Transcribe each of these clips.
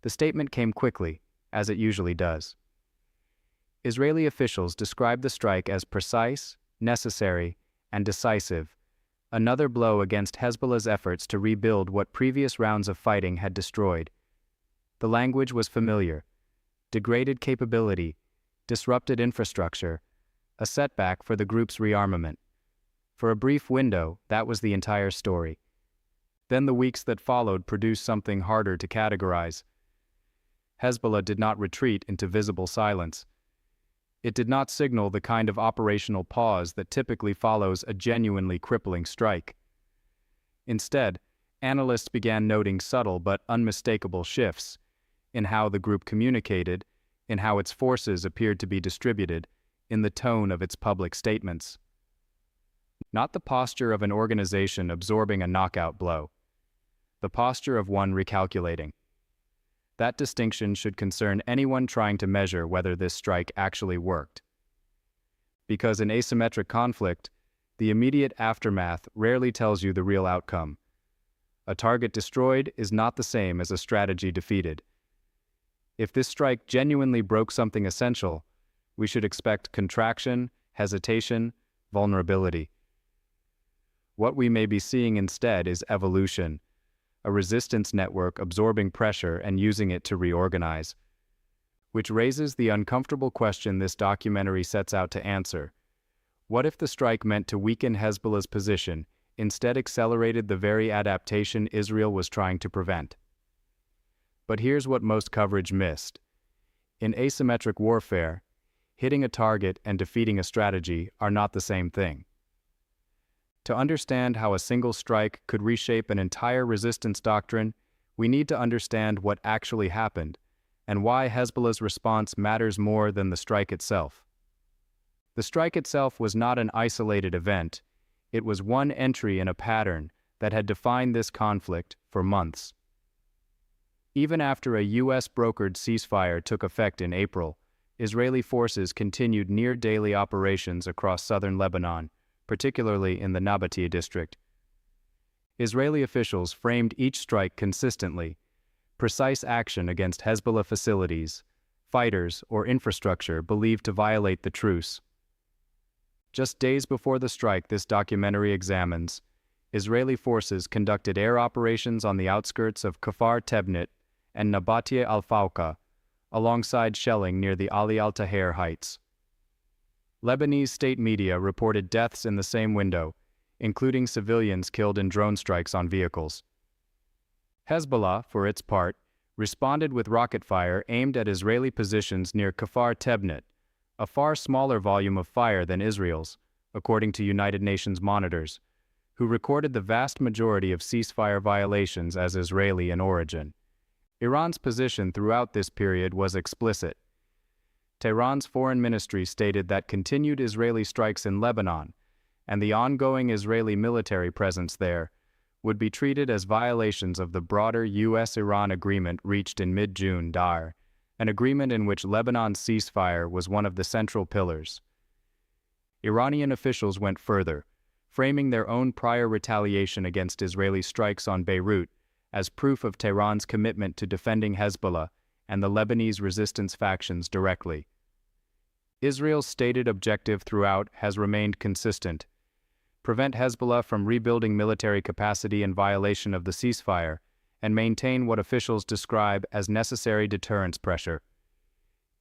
The statement came quickly, as it usually does. Israeli officials described the strike as precise, necessary, and decisive, another blow against Hezbollah's efforts to rebuild what previous rounds of fighting had destroyed. The language was familiar: degraded capability, disrupted infrastructure, a setback for the group's rearmament. For a brief window, that was the entire story. Then the weeks that followed produced something harder to categorize. Hezbollah did not retreat into visible silence. It did not signal the kind of operational pause that typically follows a genuinely crippling strike. Instead, analysts began noting subtle but unmistakable shifts in how the group communicated, in how its forces appeared to be distributed, in the tone of its public statements. Not the posture of an organization absorbing a knockout blow. The posture of one recalculating. That distinction should concern anyone trying to measure whether this strike actually worked. Because in asymmetric conflict, the immediate aftermath rarely tells you the real outcome. A target destroyed is not the same as a strategy defeated. If this strike genuinely broke something essential, we should expect contraction, hesitation, vulnerability. What we may be seeing instead is evolution, a resistance network absorbing pressure and using it to reorganize. Which raises the uncomfortable question this documentary sets out to answer. What if the strike meant to weaken Hezbollah's position, instead accelerated the very adaptation Israel was trying to prevent? But here's what most coverage missed. In asymmetric warfare, hitting a target and defeating a strategy are not the same thing. To understand how a single strike could reshape an entire resistance doctrine, we need to understand what actually happened, and why Hezbollah's response matters more than the strike itself. The strike itself was not an isolated event, it was one entry in a pattern that had defined this conflict for months. Even after a US-brokered ceasefire took effect in April, Israeli forces continued near-daily operations across southern Lebanon, particularly in the Nabatea district. Israeli officials framed each strike consistently: precise action against Hezbollah facilities, fighters, or infrastructure believed to violate the truce. Just days before the strike this documentary examines, Israeli forces conducted air operations on the outskirts of Kfar Tebnit and Nabatea al-Fawqa, alongside shelling near the Ali al-Taher heights. Lebanese state media reported deaths in the same window, including civilians killed in drone strikes on vehicles. Hezbollah, for its part, responded with rocket fire aimed at Israeli positions near Kfar Tebnit, a far smaller volume of fire than Israel's, according to United Nations monitors, who recorded the vast majority of ceasefire violations as Israeli in origin. Iran's position throughout this period was explicit. Tehran's foreign ministry stated that continued Israeli strikes in Lebanon and the ongoing Israeli military presence there would be treated as violations of the broader US-Iran agreement reached in mid-June, an agreement in which Lebanon's ceasefire was one of the central pillars. Iranian officials went further, framing their own prior retaliation against Israeli strikes on Beirut as proof of Tehran's commitment to defending Hezbollah and the Lebanese resistance factions directly. Israel's stated objective throughout has remained consistent: prevent Hezbollah from rebuilding military capacity in violation of the ceasefire, and maintain what officials describe as necessary deterrence pressure.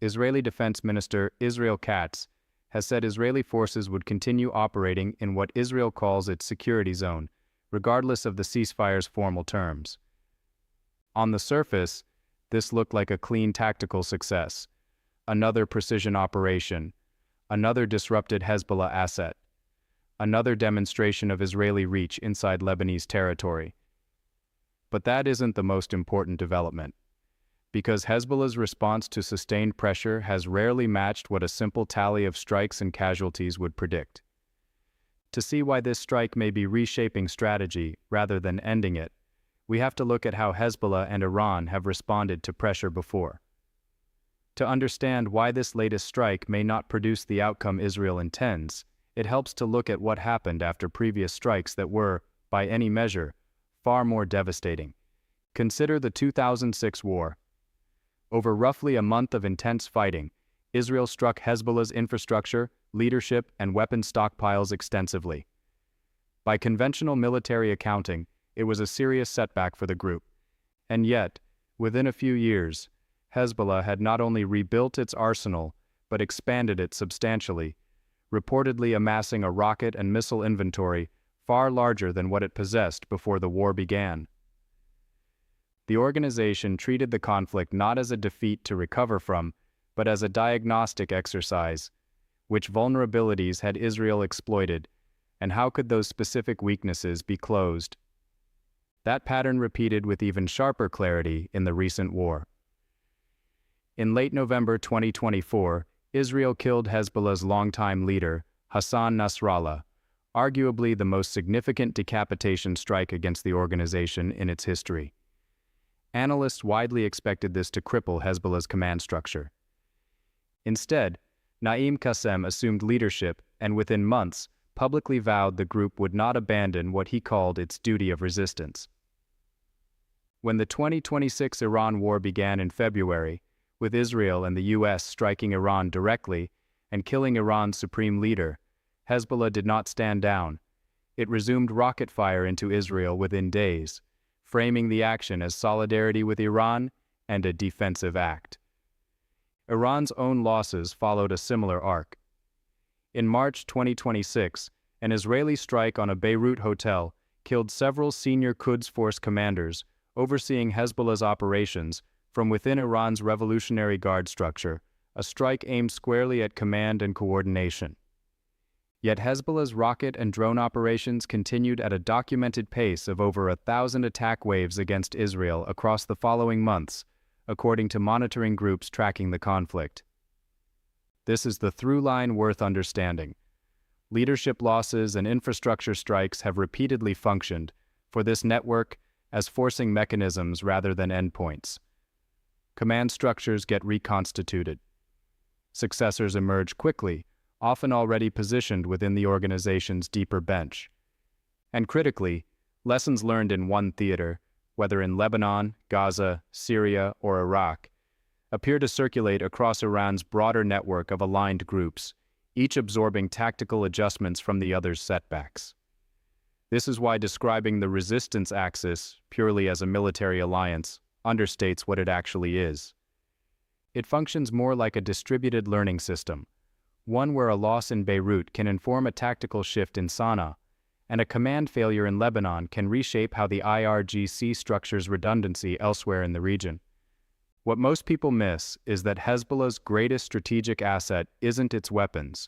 Israeli Defense Minister Israel Katz has said Israeli forces would continue operating in what Israel calls its security zone, regardless of the ceasefire's formal terms. On the surface, this looked like a clean tactical success. Another precision operation, another disrupted Hezbollah asset, another demonstration of Israeli reach inside Lebanese territory. But that isn't the most important development, because Hezbollah's response to sustained pressure has rarely matched what a simple tally of strikes and casualties would predict. To see why this strike may be reshaping strategy rather than ending it, we have to look at how Hezbollah and Iran have responded to pressure before. To understand why this latest strike may not produce the outcome Israel intends, it helps to look at what happened after previous strikes that were, by any measure, far more devastating. Consider the 2006 war. Over roughly a month of intense fighting, Israel struck Hezbollah's infrastructure, leadership, and weapons stockpiles extensively. By conventional military accounting, it was a serious setback for the group. And yet, within a few years, Hezbollah had not only rebuilt its arsenal, but expanded it substantially, reportedly amassing a rocket and missile inventory far larger than what it possessed before the war began. The organization treated the conflict not as a defeat to recover from, but as a diagnostic exercise. Which vulnerabilities had Israel exploited, and how could those specific weaknesses be closed? That pattern repeated with even sharper clarity in the recent war. In late November 2024, Israel killed Hezbollah's longtime leader, Hassan Nasrallah, arguably the most significant decapitation strike against the organization in its history. Analysts widely expected this to cripple Hezbollah's command structure. Instead, Naim Qassem assumed leadership and within months publicly vowed the group would not abandon what he called its duty of resistance. When the 2026 Iran war began in February, with Israel and the U.S. striking Iran directly and killing Iran's supreme leader, Hezbollah did not stand down. It resumed rocket fire into Israel within days, framing the action as solidarity with Iran and a defensive act. Iran's own losses followed a similar arc. In March 2026, an Israeli strike on a Beirut hotel killed several senior Quds Force commanders overseeing Hezbollah's operations from within Iran's Revolutionary Guard structure, a strike aimed squarely at command and coordination. Yet Hezbollah's rocket and drone operations continued at a documented pace of over 1,000 attack waves against Israel across the following months, according to monitoring groups tracking the conflict. This is the through line worth understanding. Leadership losses and infrastructure strikes have repeatedly functioned for this network as forcing mechanisms rather than endpoints. Command structures get reconstituted. Successors emerge quickly, often already positioned within the organization's deeper bench. And critically, lessons learned in one theater, whether in Lebanon, Gaza, Syria, or Iraq, appear to circulate across Iran's broader network of aligned groups, each absorbing tactical adjustments from the other's setbacks. This is why describing the resistance axis purely as a military alliance understates what it actually is. It functions more like a distributed learning system, one where a loss in Beirut can inform a tactical shift in Sana'a, and a command failure in Lebanon can reshape how the IRGC structures redundancy elsewhere in the region. What most people miss is that Hezbollah's greatest strategic asset isn't its weapons.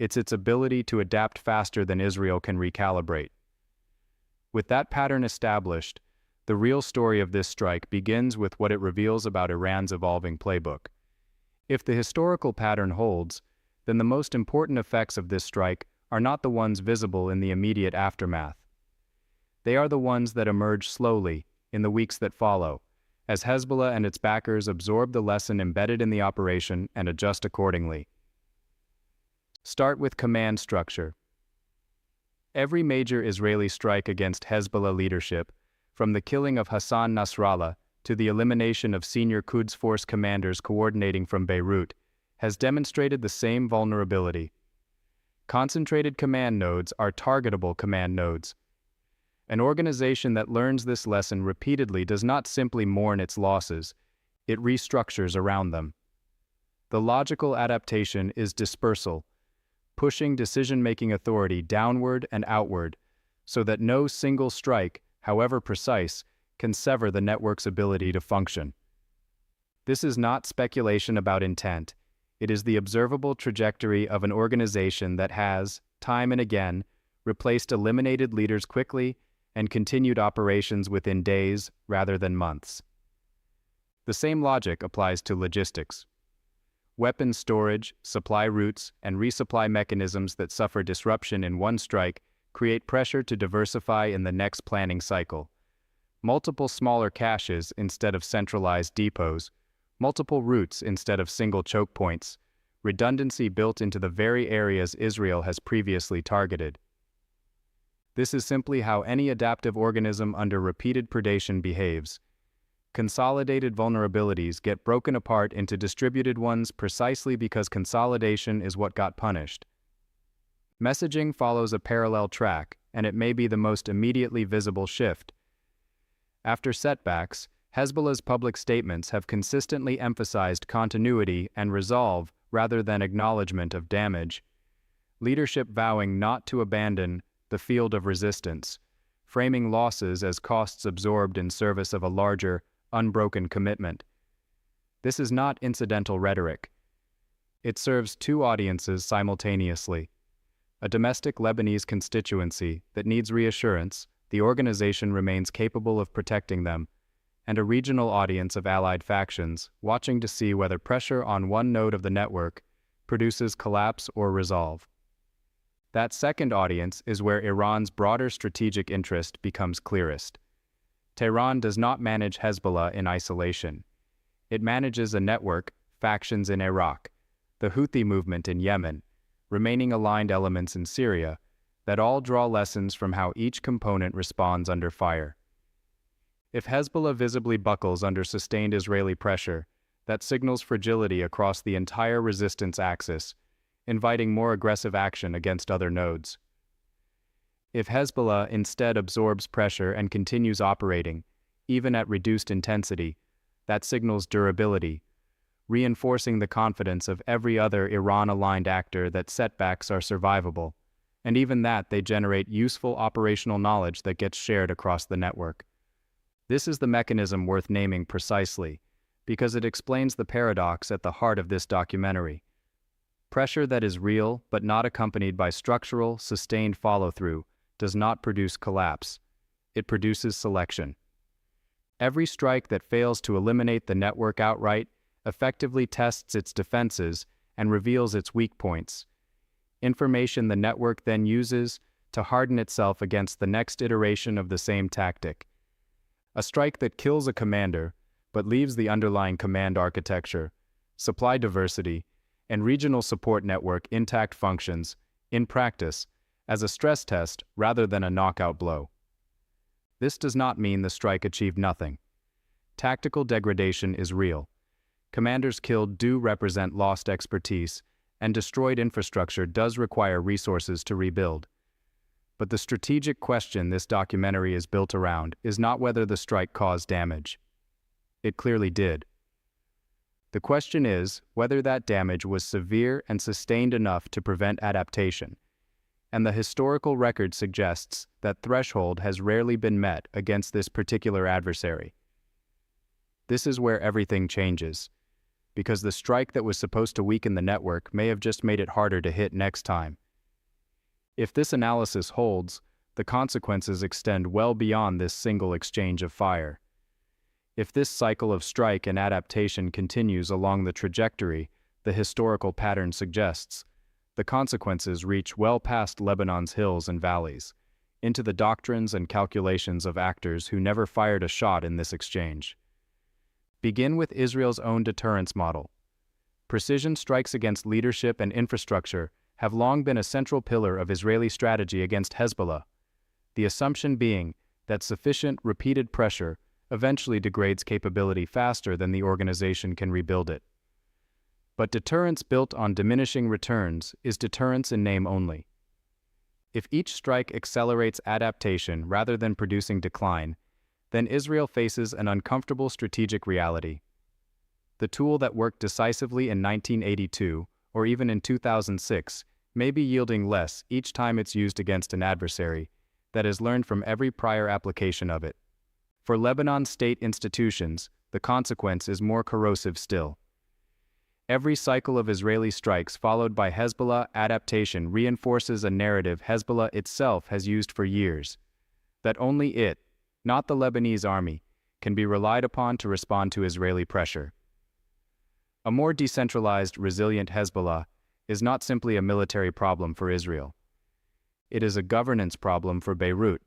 It's its ability to adapt faster than Israel can recalibrate. With that pattern established, the real story of this strike begins with what it reveals about Iran's evolving playbook. If the historical pattern holds, then the most important effects of this strike are not the ones visible in the immediate aftermath. They are the ones that emerge slowly, in the weeks that follow, as Hezbollah and its backers absorb the lesson embedded in the operation and adjust accordingly. Start with command structure. Every major Israeli strike against Hezbollah leadership, from the killing of Hassan Nasrallah to the elimination of senior Quds Force commanders coordinating from Beirut, has demonstrated the same vulnerability. Concentrated command nodes are targetable command nodes. An organization that learns this lesson repeatedly does not simply mourn its losses, it restructures around them. The logical adaptation is dispersal, pushing decision-making authority downward and outward so that no single strike, however precise, can sever the network's ability to function. This is not speculation about intent. It is the observable trajectory of an organization that has, time and again, replaced eliminated leaders quickly and continued operations within days rather than months. The same logic applies to logistics. Weapons storage, supply routes, and resupply mechanisms that suffer disruption in one strike create pressure to diversify in the next planning cycle. Multiple smaller caches instead of centralized depots, multiple routes instead of single choke points, redundancy built into the very areas Israel has previously targeted. This is simply how any adaptive organism under repeated predation behaves. Consolidated vulnerabilities get broken apart into distributed ones precisely because consolidation is what got punished. Messaging follows a parallel track, and it may be the most immediately visible shift. After setbacks, Hezbollah's public statements have consistently emphasized continuity and resolve rather than acknowledgement of damage, leadership vowing not to abandon the field of resistance, framing losses as costs absorbed in service of a larger, unbroken commitment. This is not incidental rhetoric. It serves two audiences simultaneously. A domestic Lebanese constituency that needs reassurance the organization remains capable of protecting them, and a regional audience of allied factions watching to see whether pressure on one node of the network produces collapse or resolve. That second audience is where Iran's broader strategic interest becomes clearest. Tehran does not manage Hezbollah in isolation. It manages a network, factions in Iraq, the Houthi movement in Yemen, remaining aligned elements in Syria, that all draw lessons from how each component responds under fire. If Hezbollah visibly buckles under sustained Israeli pressure, that signals fragility across the entire resistance axis, inviting more aggressive action against other nodes. If Hezbollah instead absorbs pressure and continues operating, even at reduced intensity, that signals durability, reinforcing the confidence of every other Iran-aligned actor that setbacks are survivable, and even that they generate useful operational knowledge that gets shared across the network. This is the mechanism worth naming precisely, because it explains the paradox at the heart of this documentary. Pressure that is real but not accompanied by structural, sustained follow-through does not produce collapse. It produces selection. Every strike that fails to eliminate the network outright effectively tests its defenses and reveals its weak points, information the network then uses to harden itself against the next iteration of the same tactic. A strike that kills a commander but leaves the underlying command architecture, supply diversity, and regional support network intact functions, in practice, as a stress test rather than a knockout blow. This does not mean the strike achieved nothing. Tactical degradation is real. Commanders killed do represent lost expertise, and destroyed infrastructure does require resources to rebuild. But the strategic question this documentary is built around is not whether the strike caused damage. It clearly did. The question is whether that damage was severe and sustained enough to prevent adaptation, and the historical record suggests that threshold has rarely been met against this particular adversary. This is where everything changes, because the strike that was supposed to weaken the network may have just made it harder to hit next time. If this analysis holds, the consequences extend well beyond this single exchange of fire. If this cycle of strike and adaptation continues along the trajectory the historical pattern suggests, the consequences reach well past Lebanon's hills and valleys, into the doctrines and calculations of actors who never fired a shot in this exchange. Begin with Israel's own deterrence model. Precision strikes against leadership and infrastructure have long been a central pillar of Israeli strategy against Hezbollah, the assumption being that sufficient repeated pressure eventually degrades capability faster than the organization can rebuild it. But deterrence built on diminishing returns is deterrence in name only. If each strike accelerates adaptation rather than producing decline, then Israel faces an uncomfortable strategic reality. The tool that worked decisively in 1982 or even in 2006 may be yielding less each time it's used against an adversary that has learned from every prior application of it. For Lebanon's state institutions, the consequence is more corrosive still. Every cycle of Israeli strikes followed by Hezbollah adaptation reinforces a narrative Hezbollah itself has used for years, that only it, not the Lebanese army, can be relied upon to respond to Israeli pressure. A more decentralized, resilient Hezbollah is not simply a military problem for Israel. It is a governance problem for Beirut,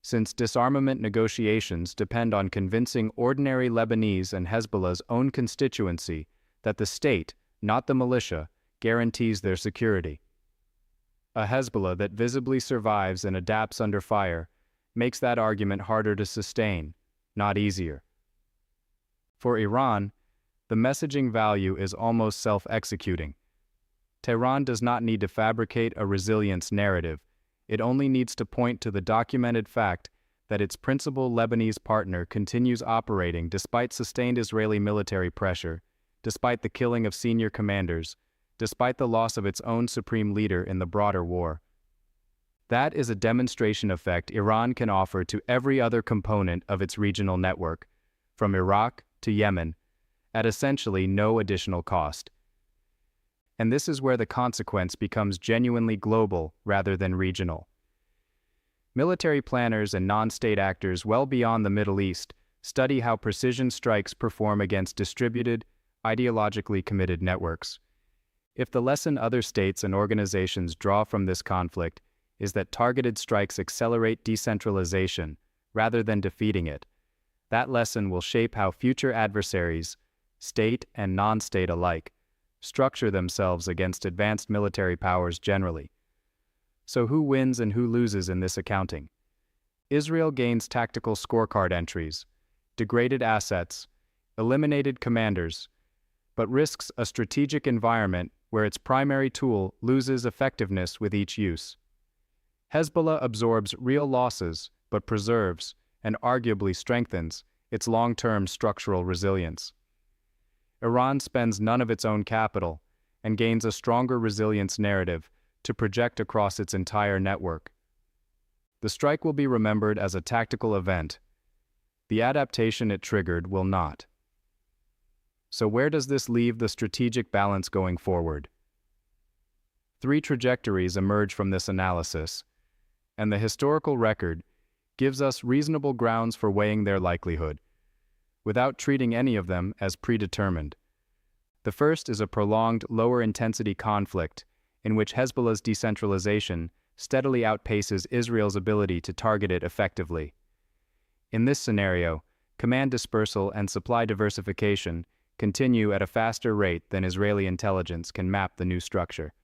since disarmament negotiations depend on convincing ordinary Lebanese and Hezbollah's own constituency that the state, not the militia, guarantees their security. A Hezbollah that visibly survives and adapts under fire makes that argument harder to sustain, not easier. For Iran, the messaging value is almost self-executing. Tehran does not need to fabricate a resilience narrative. It only needs to point to the documented fact that its principal Lebanese partner continues operating despite sustained Israeli military pressure, despite the killing of senior commanders, despite the loss of its own supreme leader in the broader war. That is a demonstration effect Iran can offer to every other component of its regional network, from Iraq to Yemen, at essentially no additional cost. And this is where the consequence becomes genuinely global rather than regional. Military planners and non-state actors well beyond the Middle East study how precision strikes perform against distributed, ideologically committed networks. If the lesson other states and organizations draw from this conflict is that targeted strikes accelerate decentralization rather than defeating it, that lesson will shape how future adversaries, state and non-state alike, structure themselves against advanced military powers generally. So who wins and who loses in this accounting? Israel gains tactical scorecard entries, degraded assets, eliminated commanders, but risks a strategic environment where its primary tool loses effectiveness with each use. Hezbollah absorbs real losses but preserves, and arguably strengthens, its long-term structural resilience. Iran spends none of its own capital and gains a stronger resilience narrative to project across its entire network. The strike will be remembered as a tactical event. The adaptation it triggered will not. So where does this leave the strategic balance going forward? Three trajectories emerge from this analysis, and the historical record gives us reasonable grounds for weighing their likelihood, without treating any of them as predetermined. The first is a prolonged, lower-intensity conflict in which Hezbollah's decentralization steadily outpaces Israel's ability to target it effectively. In this scenario, command dispersal and supply diversification continue at a faster rate than Israeli intelligence can map the new structure.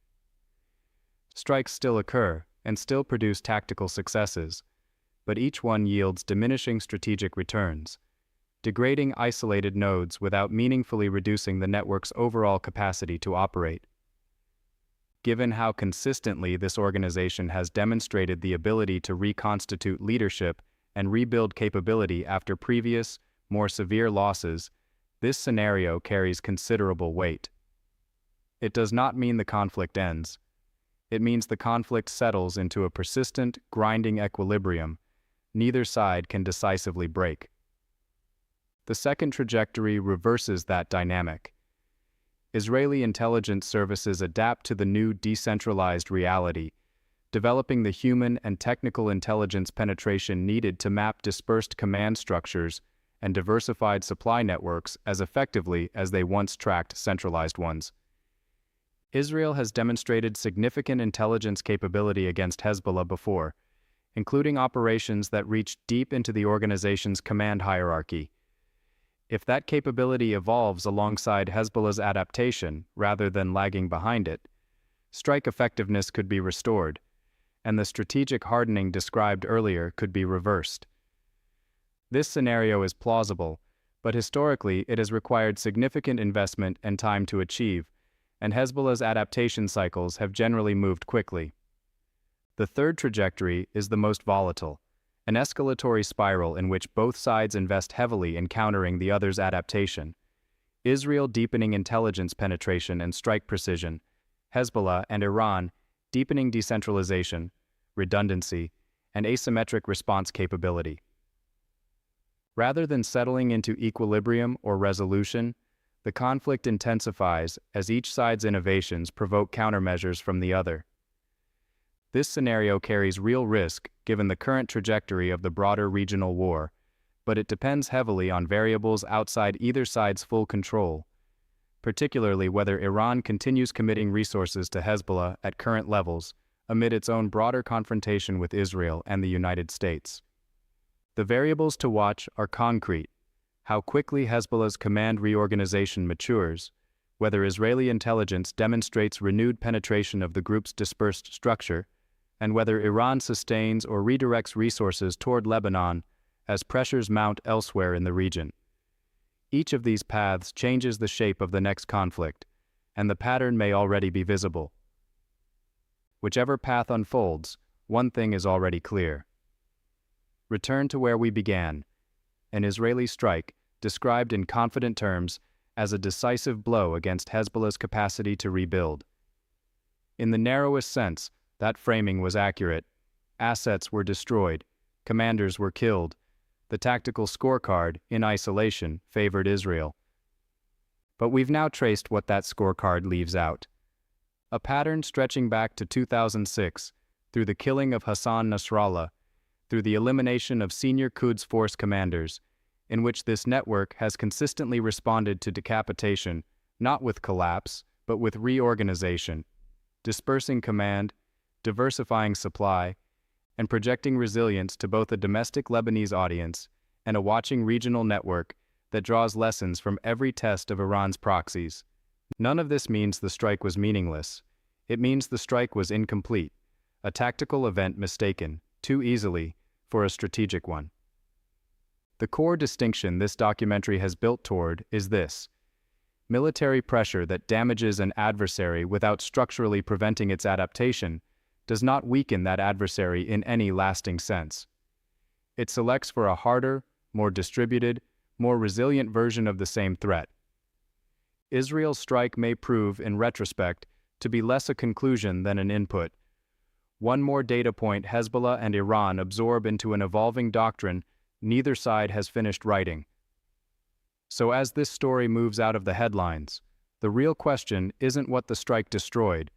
Strikes still occur and still produce tactical successes, but each one yields diminishing strategic returns, degrading isolated nodes without meaningfully reducing the network's overall capacity to operate. Given how consistently this organization has demonstrated the ability to reconstitute leadership and rebuild capability after previous, more severe losses, this scenario carries considerable weight. It does not mean the conflict ends. It means the conflict settles into a persistent, grinding equilibrium neither side can decisively break. The second trajectory reverses that dynamic. Israeli intelligence services adapt to the new decentralized reality, developing the human and technical intelligence penetration needed to map dispersed command structures and diversified supply networks as effectively as they once tracked centralized ones. Israel has demonstrated significant intelligence capability against Hezbollah before, including operations that reached deep into the organization's command hierarchy. If that capability evolves alongside Hezbollah's adaptation rather than lagging behind it, strike effectiveness could be restored, and the strategic hardening described earlier could be reversed. This scenario is plausible, but historically it has required significant investment and time to achieve, and Hezbollah's adaptation cycles have generally moved quickly. The third trajectory is the most volatile, an escalatory spiral in which both sides invest heavily in countering the other's adaptation. Israel deepening intelligence penetration and strike precision, Hezbollah and Iran deepening decentralization, redundancy, and asymmetric response capability. Rather than settling into equilibrium or resolution, the conflict intensifies as each side's innovations provoke countermeasures from the other. This scenario carries real risk given the current trajectory of the broader regional war, but it depends heavily on variables outside either side's full control, particularly whether Iran continues committing resources to Hezbollah at current levels amid its own broader confrontation with Israel and the United States. The variables to watch are concrete: how quickly Hezbollah's command reorganization matures, whether Israeli intelligence demonstrates renewed penetration of the group's dispersed structure, and whether Iran sustains or redirects resources toward Lebanon as pressures mount elsewhere in the region. Each of these paths changes the shape of the next conflict, and the pattern may already be visible. Whichever path unfolds, one thing is already clear. Return to where we began, an Israeli strike described in confident terms as a decisive blow against Hezbollah's capacity to rebuild. In the narrowest sense, that framing was accurate. Assets were destroyed, commanders were killed. The tactical scorecard, in isolation, favored Israel. But we've now traced what that scorecard leaves out. A pattern stretching back to 2006, through the killing of Hassan Nasrallah, through the elimination of senior Quds Force commanders, in which this network has consistently responded to decapitation, not with collapse, but with reorganization, dispersing command, diversifying supply, and projecting resilience to both a domestic Lebanese audience and a watching regional network that draws lessons from every test of Iran's proxies. None of this means the strike was meaningless. It means the strike was incomplete, a tactical event mistaken, too easily, for a strategic one. The core distinction this documentary has built toward is this: military pressure that damages an adversary without structurally preventing its adaptation does not weaken that adversary in any lasting sense. It selects for a harder, more distributed, more resilient version of the same threat. Israel's strike may prove, in retrospect, to be less a conclusion than an input. One more data point Hezbollah and Iran absorb into an evolving doctrine neither side has finished writing. So as this story moves out of the headlines, the real question isn't what the strike destroyed,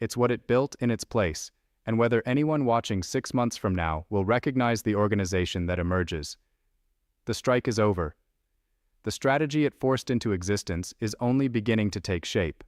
it's what it built in its place, and whether anyone watching 6 months from now will recognize the organization that emerges. The strike is over. The strategy it forced into existence is only beginning to take shape.